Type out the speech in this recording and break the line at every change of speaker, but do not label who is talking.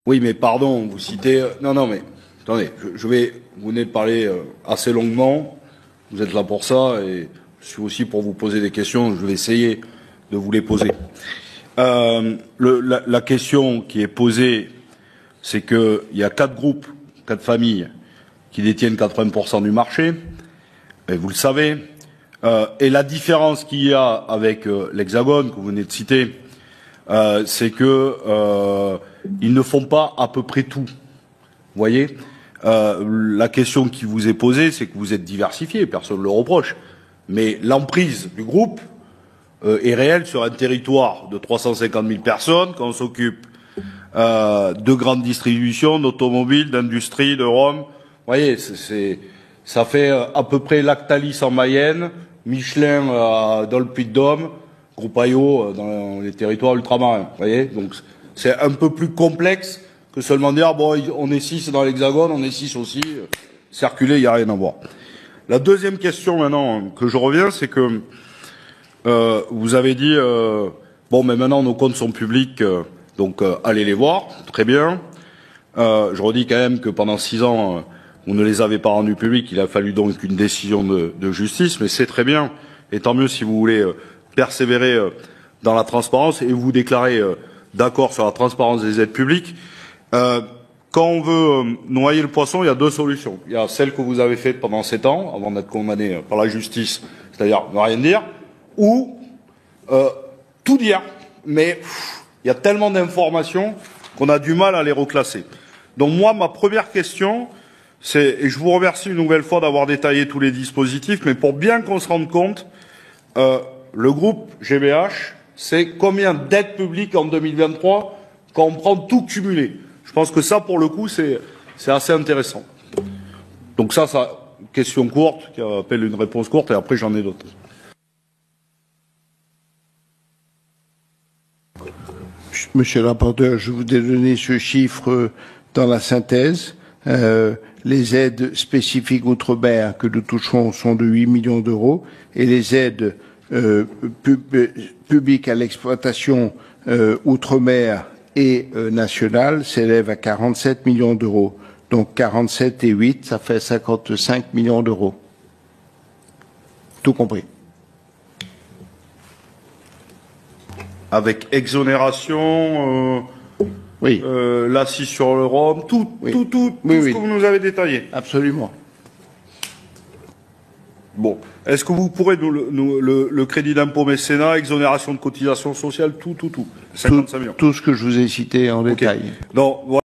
Oui, mais pardon, vous citez... Non, non, mais attendez, vous venez de parler assez longuement, vous êtes là pour ça, et je suis aussi pour vous poser des questions, je vais essayer de vous les poser. La question qui est posée, c'est qu'il y a 4 groupes, 4 familles qui détiennent 80% du marché, et vous le savez, et la différence qu'il y a avec l'Hexagone que vous venez de citer, c'est que ils ne font pas à peu près tout. Vous voyez, la question qui vous est posée, c'est que vous êtes diversifié, personne ne le reproche, mais l'emprise du groupe est réelle sur un territoire de 350 000 personnes, quand on s'occupe de grandes distributions, d'automobiles, d'industrie, de Rome. Vous voyez, ça fait à peu près Lactalis en Mayenne, Michelin dans le Puy-de-Dôme, Groupe Ayo dans les territoires ultramarins. Vous voyez, donc c'est un peu plus complexe que seulement dire bon, on est 6 dans l'Hexagone, on est 6 aussi. Circuler, il n'y a rien à voir. La deuxième question maintenant que je reviens, c'est que vous avez dit bon, mais maintenant nos comptes sont publics, donc allez les voir, très bien. Je redis quand même que pendant 6 ans, on ne les avait pas rendus publics. Il a fallu donc une décision de justice, mais c'est très bien. Et tant mieux si vous voulez persévérer dans la transparence et vous déclarer d'accord sur la transparence des aides publiques. Quand on veut noyer le poisson, il y a 2 solutions. Il y a celle que vous avez faite pendant 7 ans, avant d'être condamné par la justice, c'est-à-dire ne rien dire, ou tout dire. Mais il y a tellement d'informations qu'on a du mal à les reclasser. Donc moi, ma première question, c'est, et je vous remercie une nouvelle fois d'avoir détaillé tous les dispositifs, mais pour bien qu'on se rende compte, le groupe GBH, c'est combien d'aides publiques en 2023 quand on prend tout cumulé. Je pense que ça, pour le coup, c'est assez intéressant. Donc ça, question courte, qui appelle une réponse courte, et après j'en ai d'autres.
Monsieur le rapporteur, je vous ai donné ce chiffre dans la synthèse. Les aides spécifiques outre-mer que nous toucherons sont de 8 millions d'euros et les aides publiques à l'exploitation outre-mer et nationale s'élèvent à 47 millions d'euros. Donc 47 et 8, ça fait 55 millions d'euros. Tout compris.
Avec exonération,
oui.
l'assis sur le Rhum, tout
oui.
ce que vous nous avez détaillé.
Absolument.
Bon, est-ce que vous pourrez le crédit d'impôt mécénat, exonération de cotisation sociale, tout 55 millions.
Tout ce que je vous ai cité en détail.
Donc, voilà.